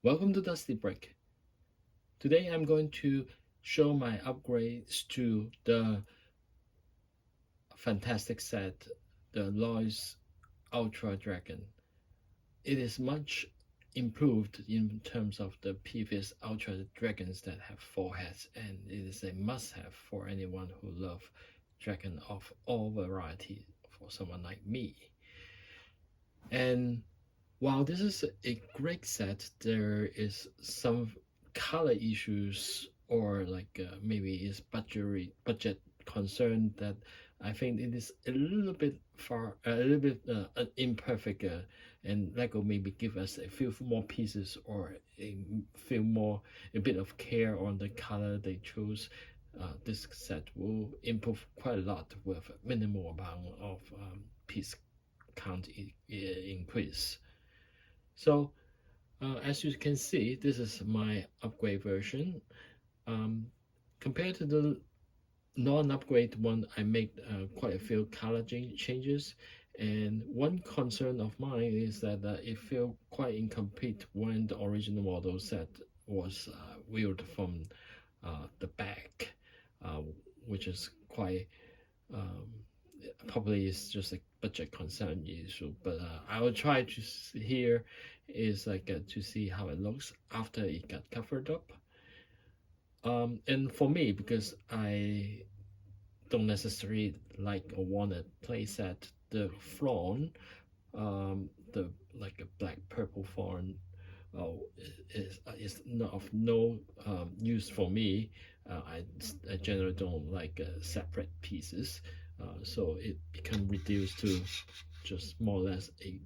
Welcome to Dusty Break. Today I'm going to show my upgrades to the fantastic set, the Lloyd's Ultra Dragon. It is much improved in terms of the previous Ultra Dragons that have 4 heads, and it is a must-have for anyone who loves dragon of all variety for someone like me. And while this is a great set, there is some color issues or maybe it's budget concern that I think it is a little bit imperfect, and Lego maybe give us a few more pieces or a bit of care on the color they choose. This set will improve quite a lot with minimal amount of piece count increase. So as you can see, this is my upgrade version. Compared to the non-upgrade one, I made quite a few color changes, and one concern of mine is that it felt quite incomplete when the original model set was viewed from the back, uh, which is quite probably it's just a budget concern issue, but I will try to here is to see how it looks after it got covered up. And for me, because I don't necessarily like or want to play set the fawn, the like a black purple fawn is not of no use for me. I generally don't like separate pieces, so it become reduced to just more or less a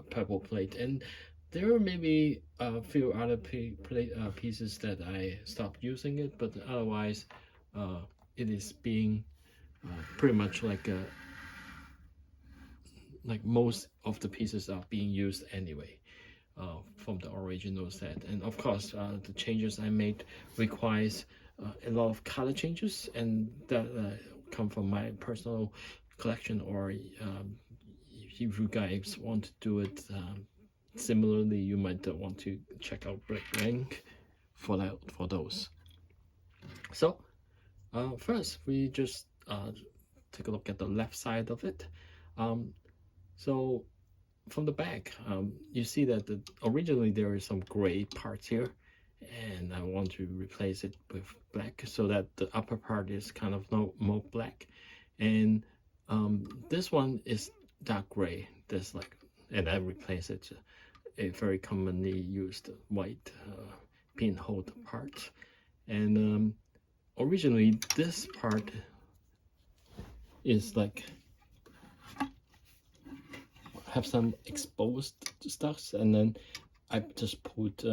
purple plate. And there are maybe a few other pieces that I stopped using it, but otherwise it is being pretty much like most of the pieces are being used anyway from the original set. And of course the changes I made requires a lot of color changes, and that come from my personal collection, or if you guys want to do it similarly, you might want to check out Black Link for those. So first we just take a look at the left side of it. So from the back, you see that originally there is some gray parts here, and I want to replace it with black so that the upper part is kind of more black. And this one is dark gray. And I replace it a very commonly used white pinhole part. And originally this part is have some exposed stuff, and then I just put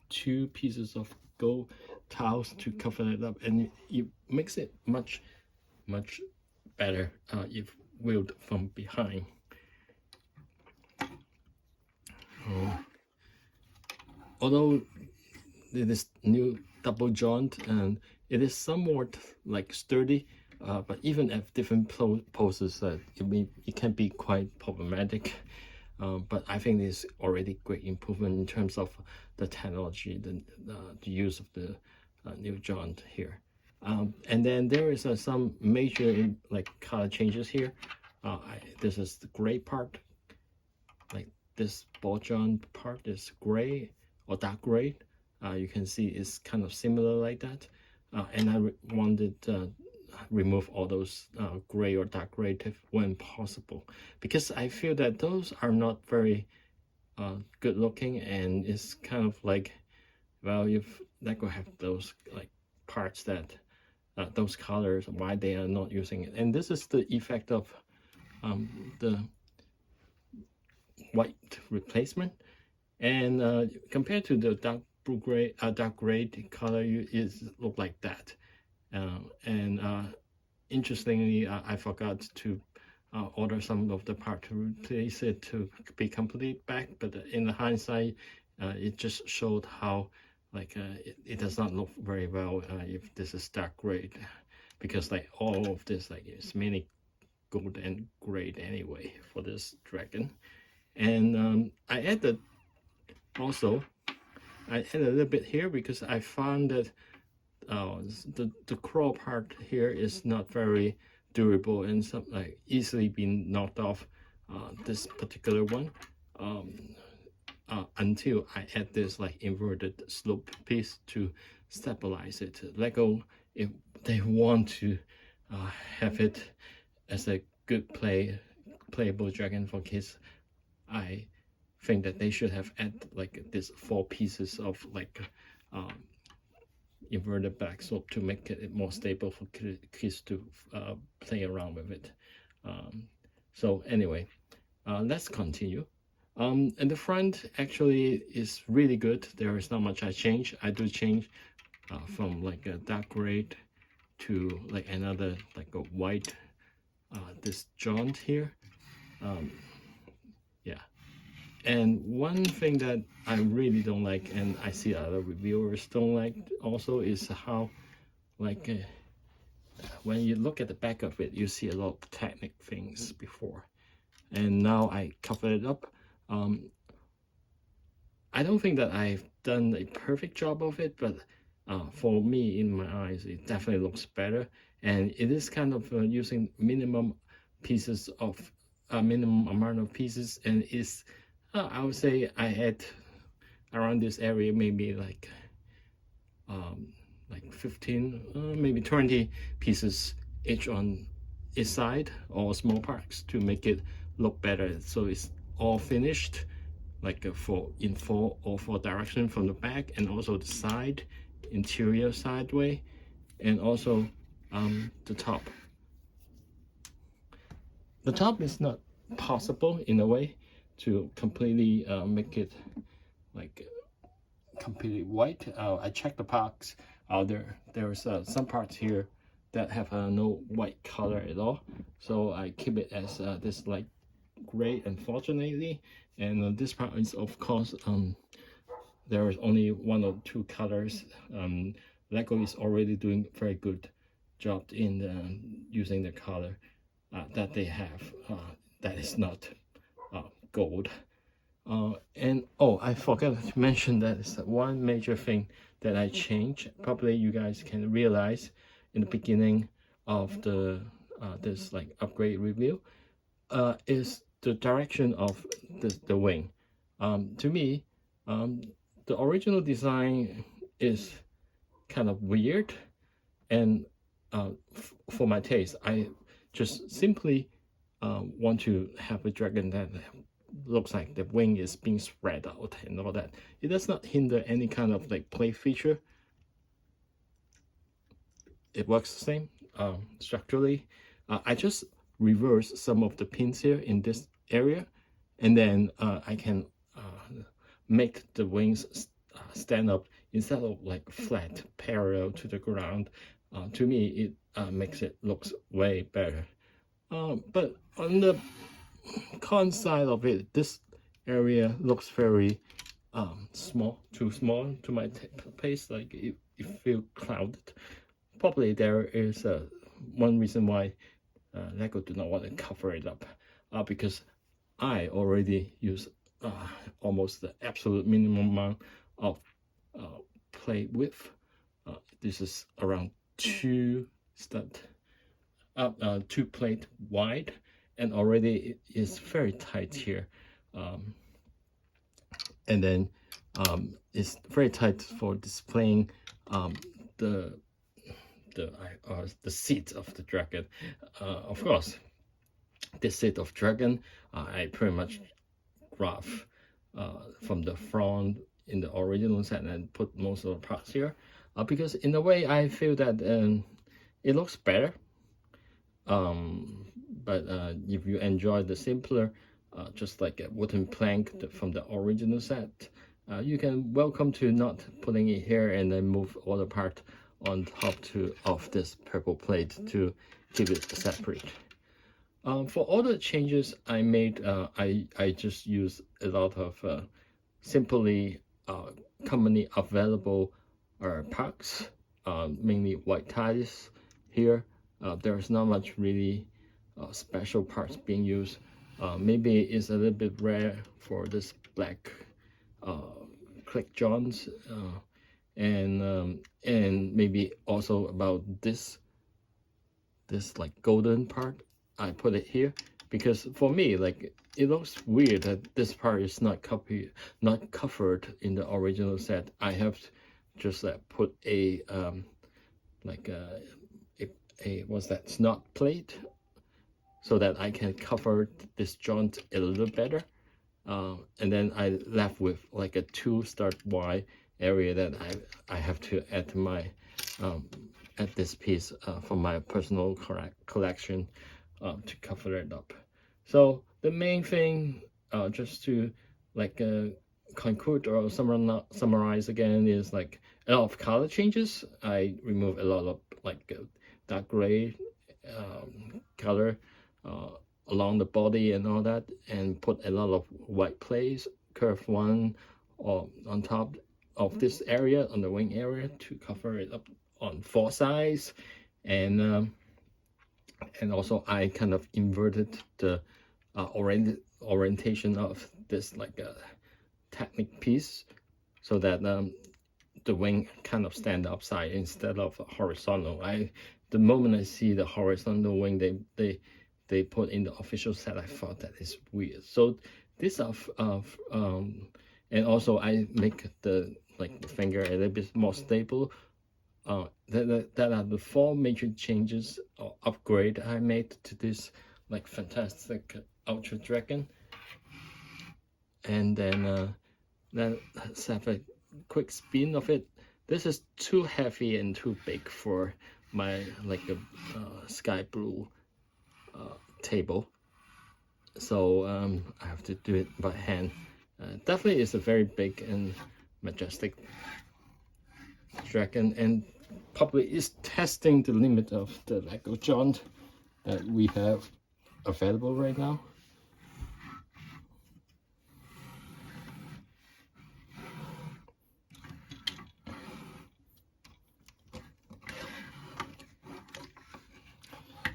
2 pieces of gold tiles to cover it up, and it makes it much better if viewed from behind. Although it is new double joint and it is somewhat sturdy, but even at different poses, it can be quite problematic. But I think it's already great improvement in terms of the technology, the use of the new joint here. And then there is some major color changes here. This is the gray part, like this ball joint part is gray or dark gray. You can see it's kind of similar like that. And I wanted remove all those gray or dark gray when possible, because I feel that those are not very good looking, and it's kind of like, well, if Lego have those parts that those colors, why they are not using it. And this is the effect of the white replacement, and compared to the dark gray color, it look like that. And interestingly, I forgot to order some of the part to replace it to be complete back, but in the hindsight, it just showed how it does not look very well if this is dark gray, because all of this is mainly gold and gray anyway for this dragon. And I added also I add a little bit here because I found that the crawl part here is not very durable and some like easily being knocked off this particular one until I add this like inverted slope piece to stabilize it. Lego, if they want to have it as a good playable dragon for kids, I think that they should have added like this 4 pieces of like inverted back slope to make it more stable for kids to play around with it. So anyway, let's continue. And the front actually is really good. There is not much I change. I do change from like a dark gray to like another like a white this jaunt here. Yeah. And one thing that I really don't like, and I see other reviewers don't like also, is how like when you look at the back of it, you see a lot of technic things before, and now I covered it up. I don't think that I've done a perfect job of it, but for me, in my eyes, it definitely looks better, and it is kind of using minimum pieces of minimum amount of pieces, and is I would say I had around this area maybe like 15 maybe 20 pieces each on each side or small parts to make it look better, so it's all finished like in four direction from the back, and also the side, interior sideway, and also the top. The top is not possible in a way to completely make it like completely white. I checked the parts. There's some parts here that have no white color at all, so I keep it as this light gray, unfortunately. And this part is, of course, there is only 1 or 2 colors. Lego is already doing very good job in using the color that they have. That is not gold. And oh, I forgot to mention that is one major thing that I changed. Probably you guys can realize in the beginning of the this like upgrade review is the direction of the wing. To me, the original design is kind of weird, and for my taste, I just simply want to have a dragon that looks like the wing is being spread out and all that. It does not hinder any kind of like play feature. It works the same structurally. I just reverse some of the pins here in this area, and then I can make the wings stand up instead of like flat parallel to the ground. To me, it makes it looks way better. But on the con side of it, this area looks very small, too small to my taste. Like it feels clouded. Probably there is one reason why Lego do not want to cover it up, because I already use almost the absolute minimum amount of play width. This is around 2 plate wide, and already it is very tight here. And then it's very tight for displaying the seat of the dragon. Of course, this seat of dragon I pretty much graph from the front in the original set and put most of the parts here, because in a way I feel that it looks better. But if you enjoy the simpler, just like a wooden plank from the original set, you can welcome to not putting it here and then move all the part on top of this purple plate to keep it separate. For all the changes I made, I just use a lot of simply commonly available parts, mainly white tiles here. There's not much really special parts being used. Maybe it's a little bit rare for this black click joints, and maybe also about this like golden part. I put it here because for me, like, it looks weird that this part is not covered in the original set. I have just put a like a what's that, snot plate, so that I can cover this joint a little better. And then I left with like a 2-stud Y area that I have to add my add this piece from my personal collection to cover it up. So the main thing, just to like conclude or summarize again, is like a lot of color changes. I remove a lot of like dark gray color along the body and all that, and put a lot of white plates, curved one, or on top of this area, on the wing area, to cover it up on 4 sides. And also I kind of inverted the orientation of this like a technic piece, so that the wing kind of stand upside instead of horizontal. The moment I see the horizontal wing they put in the official set, I thought that is weird. So this and also I make the finger a little bit more stable. That are the 4 major changes or upgrade I made to this like fantastic Ultra Dragon. And then let's have a quick spin of it. This is too heavy and too big for my like a sky blue table, so I have to do it by hand. Definitely is a very big and majestic dragon, and probably is testing the limit of the Lego joint that we have available right now.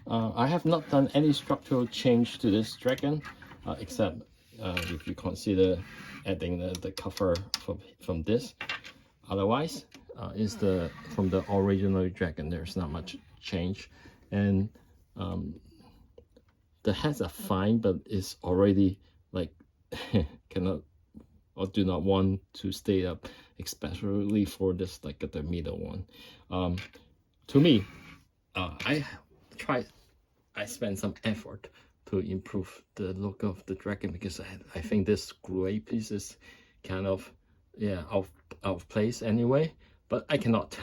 I have not done any structural change to this dragon, except if you consider adding the cover from this. Otherwise, is from the original dragon, there's not much change. And the heads are fine, but it's already like cannot or do not want to stay up, especially for this like the middle one. To me, I spent some effort to improve the look of the dragon, because I think this gray piece is kind of out of place anyway. But I cannot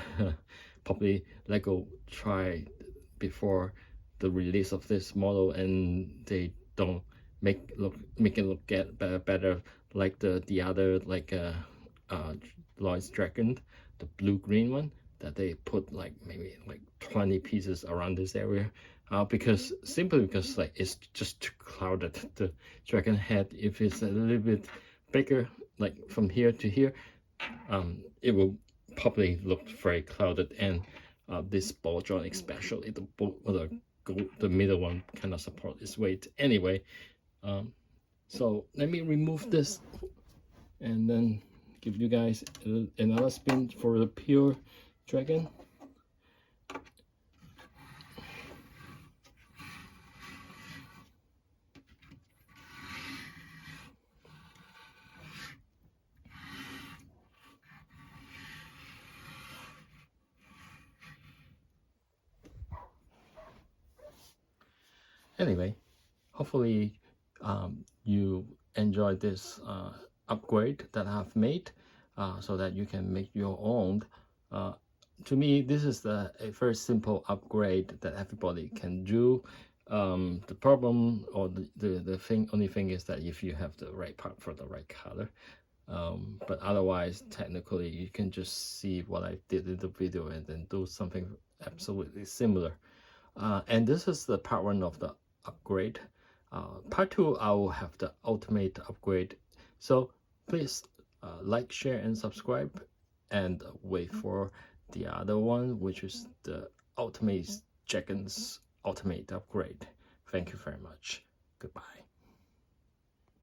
probably Lego try before the release of this model, and they don't make it look better like the other like Lloyd's dragon, the blue green one, that they put like maybe like 20 pieces around this area. Simply because like it's just too crowded. The dragon head, if it's a little bit bigger, like from here to here, it will probably look very crowded. And this ball joint, especially the middle one, cannot support its weight anyway. So let me remove this and then give you guys another spin for the pure dragon. Anyway, hopefully you enjoyed this upgrade that I've made, so that you can make your own. To me, this is a very simple upgrade that everybody can do. The problem or the only thing is that if you have the right part for the right color. But otherwise, technically, you can just see what I did in the video and then do something absolutely similar. And this is the part 1 of the upgrade. Part 2, I will have the ultimate upgrade. So please like, share, and subscribe, and wait for the other one, which is the Ultimate Dragon's ultimate upgrade. Thank you very much. Goodbye.